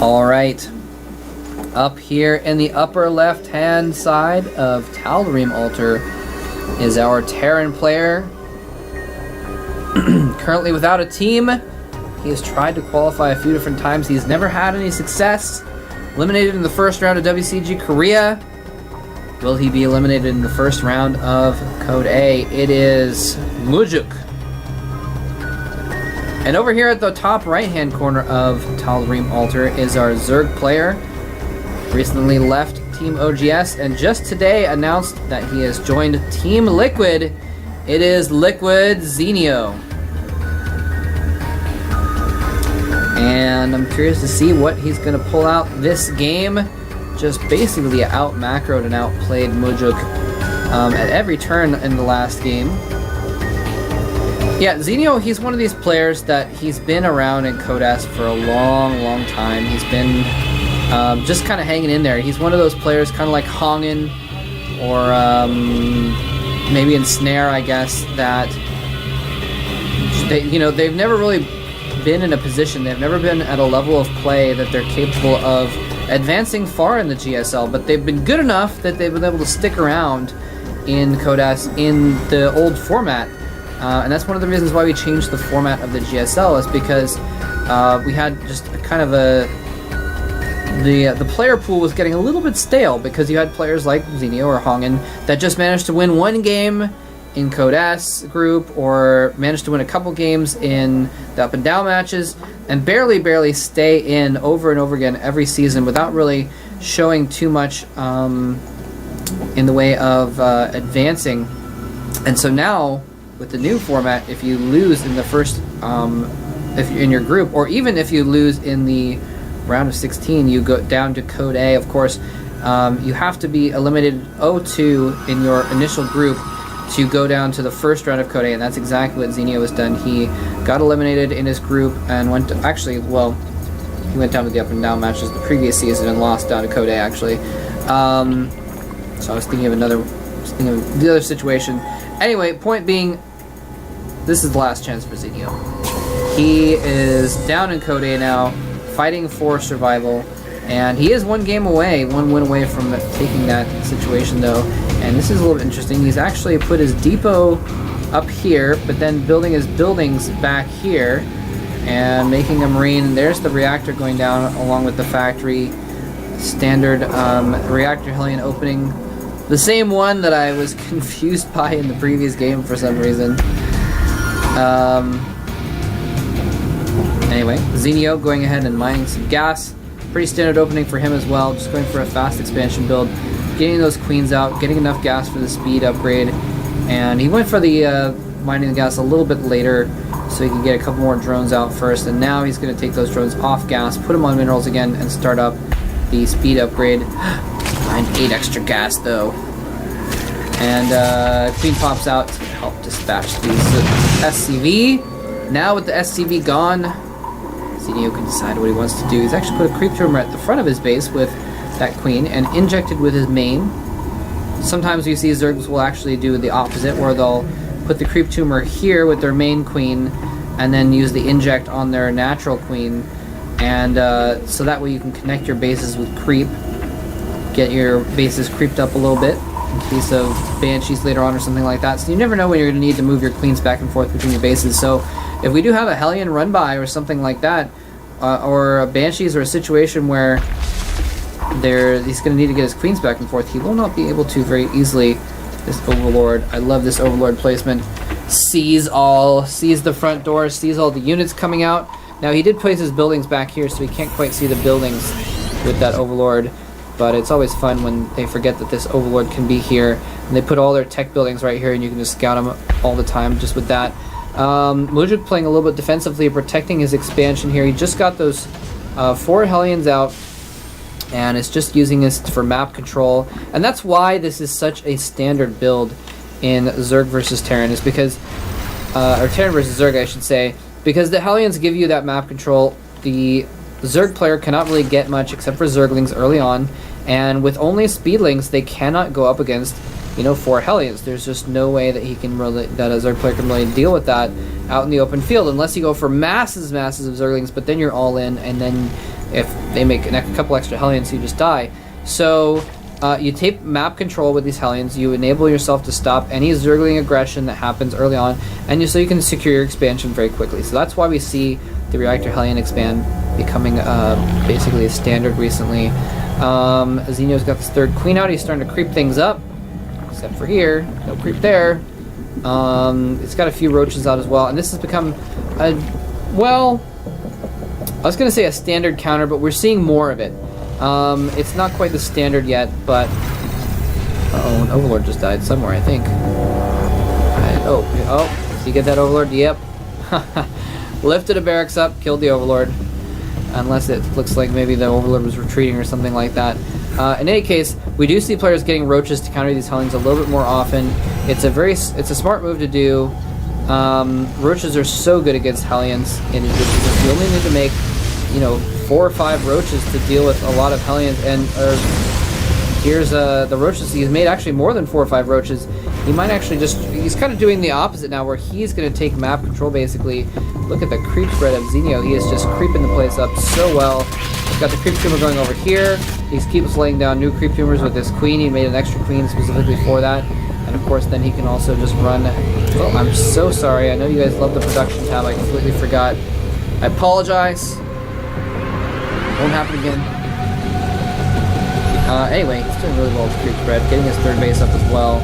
All right. Up here in the upper left-hand side of Tal'Darim Altar is our Terran player. Currently without a team. He has tried to qualify a few different times. He's never had any success. Eliminated in the first round of WCG Korea. Will he be eliminated in the first round of Code A? It is Mujuk. And over here at the top right-hand corner of Tal'Darim Altar is our Zerg player. Recently left Team OGS and just today announced that he has joined Team Liquid. It is Liquid Zenio. And I'm curious to see what he's going to pull out this game. Just basically out-macroed and outplayed Mujuk at every turn in the last game. Yeah, Zenio, he's one of these players that he's been around in Code S for a long, long time. He's been just kind of hanging in there. He's one of those players kind of like Hongen or maybe Ensnare, I guess, that they've never really been in a position, they've never been at a level of play that they're capable of advancing far in the GSL, but they've been good enough that they've been able to stick around in Code S in the old format. And that's one of the reasons why we changed the format of the GSL, is because we had just kind of the player pool was getting a little bit stale, because you had players like Zenio or Hongen that just managed to win one game in Code S group, or managed to win a couple games in the up and down matches, and barely stay in over and over again every season without really showing too much in the way of advancing. And so now with the new format, if you lose in the first if you're in your group, or even if you lose in the round of 16, you go down to Code A. Of course, you have to be eliminated 0-2 in your initial group to go down to the first round of Code A, and that's exactly what Zenio has done. He got eliminated in his group and went to, he went down to the up and down matches the previous season and lost down to Code A, actually. So I was thinking of the other situation. Anyway, point being, this is the last chance for Zenio. He is down in Code A now, fighting for survival, and he is one win away from taking that situation, though. And this is a little bit interesting. He's actually put his depot up here, but then building his buildings back here and making a marine. And there's the reactor going down along with the factory. Standard reactor Hellion opening. The same one that I was confused by in the previous game for some reason. Anyway, Zenio going ahead and mining some gas. Pretty standard opening for him as well. Just going for a fast expansion build. Getting those queens out, getting enough gas for the speed upgrade, and he went for the mining the gas a little bit later so he can get a couple more drones out first, and now he's going to take those drones off gas, put them on minerals again, and start up the speed upgrade. Find 8 extra gas though. And queen pops out to help dispatch these SCV. Now with the SCV gone, Zenio can decide what he wants to do. He's actually put a creep tumor at the front of his base with that queen and injected with his main. Sometimes you see Zergs will actually do the opposite, where they'll put the creep tumor here with their main queen and then use the inject on their natural queen, and so that way you can connect your bases with creep, get your bases creeped up a little bit in case of banshees later on or something like that. So you never know when you're going to need to move your queens back and forth between your bases. So if we do have a Hellion run by or something like that, or a banshees, or a situation where he's going to need to get his queens back and forth, he will not be able to very easily. This Overlord, I love this Overlord placement. Sees the front door, sees all the units coming out. Now he did place his buildings back here, so he can't quite see the buildings with that Overlord, but it's always fun when they forget that this Overlord can be here, and they put all their tech buildings right here, and you can just scout them all the time just with that. Mujuk playing a little bit defensively, protecting his expansion here. He just got those 4 Hellions out, and it's just using this for map control, and that's why this is such a standard build in Zerg versus Terran, is because, or Terran versus Zerg I should say, because the Hellions give you that map control. The Zerg player cannot really get much except for Zerglings early on, and with only Speedlings they cannot go up against 4 Hellions. There's just no way that a Zerg player can really deal with that out in the open field, unless you go for masses of Zerglings, but then you're all in, and then if they make a couple extra Hellions, you just die. So you take map control with these Hellions, you enable yourself to stop any Zergling aggression that happens early on, and so you can secure your expansion very quickly. So that's why we see the Reactor Hellion expand becoming basically a standard recently. Zenio's got this third queen out, he's starting to creep things up, except for here, no creep there. It's got a few roaches out as well, and this has become a, well, I was going to say a standard counter, but we're seeing more of it. It's not quite the standard yet, but... Uh-oh, an Overlord just died somewhere, I think. Did you get that Overlord? Yep. Lifted a barracks up, killed the Overlord. Unless it looks like maybe the Overlord was retreating or something like that. In any case, we do see players getting roaches to counter these Hellions a little bit more often. It's a smart move to do. Roaches are so good against Hellions, and you only need to make, 4 or 5 roaches to deal with a lot of Hellions. And here's the roaches. He's made actually more than 4 or 5 roaches. He might actually he's kind of doing the opposite now, where he's going to take map control basically. Look at the creep spread of Zenio. He is just creeping the place up so well. He's got the creep tumor going over here. He keeps laying down new creep tumors with this queen. He made an extra queen specifically for that. And of course, then he can also just run. Oh, I'm so sorry. I know you guys love the production tab. I completely forgot. I apologize. Won't happen again. Anyway, he's doing really well with creep spread, getting his third base up as well.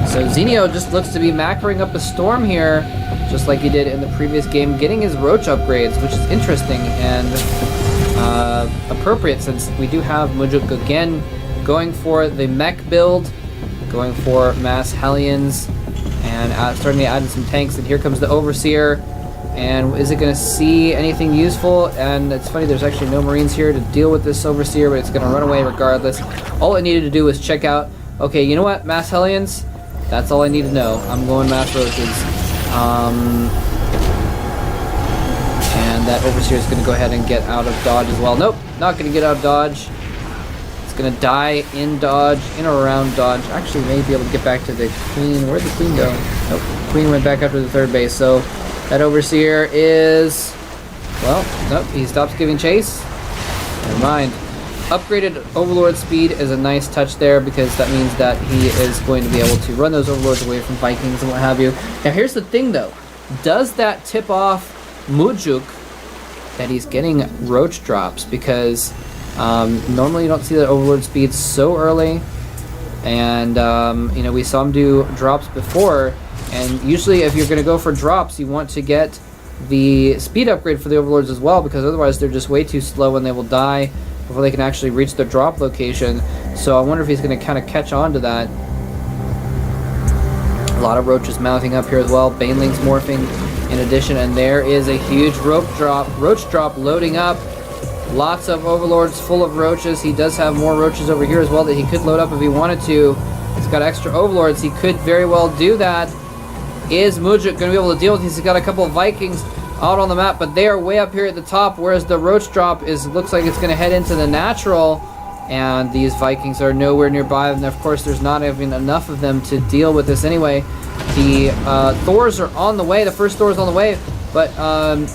So Zenio just looks to be macroing up a storm here, just like he did in the previous game, getting his roach upgrades, which is interesting and appropriate, since we do have Mujuk again going for the mech build, going for mass Hellions, and starting to add in some tanks. And here comes the Overseer. And is it going to see anything useful? And it's funny, there's actually no Marines here to deal with this Overseer, but it's going to run away regardless. All it needed to do was check out, okay, you know what, mass Hellions? That's all I need to know. I'm going mass roaches. And that Overseer is going to go ahead and get out of dodge as well. Nope, not going to get out of dodge. It's going to die in dodge, in or around dodge. Actually, may be able to get back to the queen. Where'd the queen go? Nope, queen went back after the third base, so... that Overseer is, well, nope, he stops giving chase. Never mind. Upgraded Overlord speed is a nice touch there, because that means that he is going to be able to run those Overlords away from Vikings and what have you. Now here's the thing though. Does that tip off Mujuk that he's getting roach drops? Because normally you don't see that Overlord speed so early. And, we saw him do drops before. And usually if you're going to go for drops, you want to get the speed upgrade for the Overlords as well, because otherwise they're just way too slow and they will die before they can actually reach their drop location. So I wonder if he's going to kind of catch on to that. A lot of roaches mounting up here as well. Banelings morphing in addition, and there is a huge roach drop loading up. Lots of Overlords full of roaches. He does have more roaches over here as well that he could load up if he wanted to. He's got extra Overlords. He could very well do that. Is Mujuk going to be able to deal with these? He's got a couple of Vikings out on the map, but they are way up here at the top, whereas the roach drop looks like it's going to head into the natural, and these Vikings are nowhere nearby, and of course there's not even enough of them to deal with this anyway. The Thors are on the way. The first Thor is on the way, but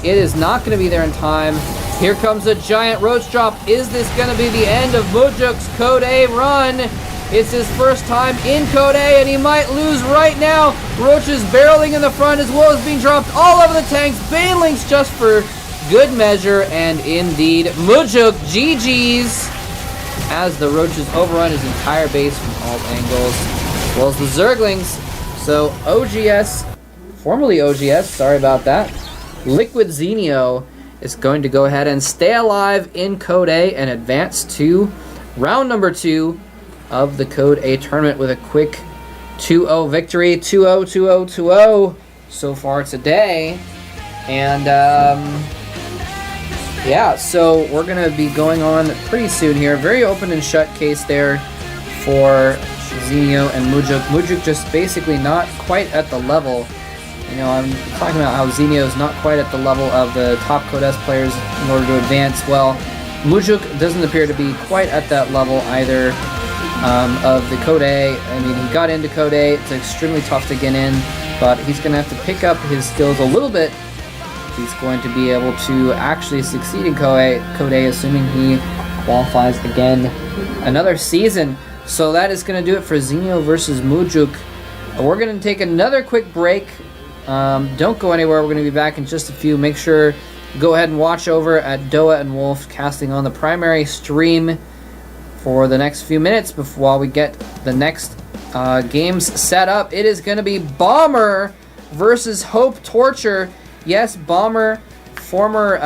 it is not going to be there in time. Here comes a giant roach drop. Is this going to be the end of Mujuk's Code A run? It's his first time in Code A, and he might lose right now. Roaches barreling in the front, as well as being dropped all over the tanks. Banelings just for good measure, and indeed, Mujuk GG's, as the roaches overrun his entire base from all angles, as well as the Zerglings. So OGS, formerly OGS, sorry about that, Liquid Zenio is going to go ahead and stay alive in Code A and advance to round number 2 of the Code A tournament with a quick 2-0 victory. 2-0, 2-0, 2-0 so far today. And yeah, so we're going to be going on pretty soon here. Very open and shut case there for Zenio and Mujuk. Mujuk just basically not quite at the level. I'm talking about how Zenio is not quite at the level of the top Code S players in order to advance. Well, Mujuk doesn't appear to be quite at that level either. Of the Code A. I mean, he got into Code A. It's extremely tough to get in, but he's going to have to pick up his skills a little bit he's going to be able to actually succeed in Code A, assuming he qualifies again another season. So that is going to do it for Zenio versus Mujuk. We're going to take another quick break. Don't go anywhere. We're going to be back in just a few. Make sure go ahead and watch over at Doa and Wolf casting on the primary stream for the next few minutes while we get the next games set up. It is going to be Bomber versus Hope Torture. Yes, Bomber, former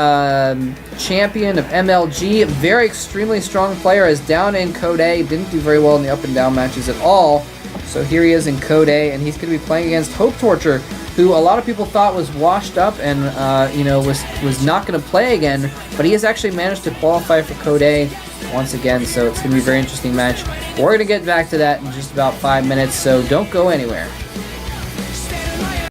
champion of MLG, very extremely strong player, is down in Code A, didn't do very well in the up and down matches at all. So here he is in Code A, and he's going to be playing against Hope Torture, who a lot of people thought was washed up and was not going to play again, but he has actually managed to qualify for Code A once again, so it's going to be a very interesting match. We're going to get back to that in just about 5 minutes, so don't go anywhere.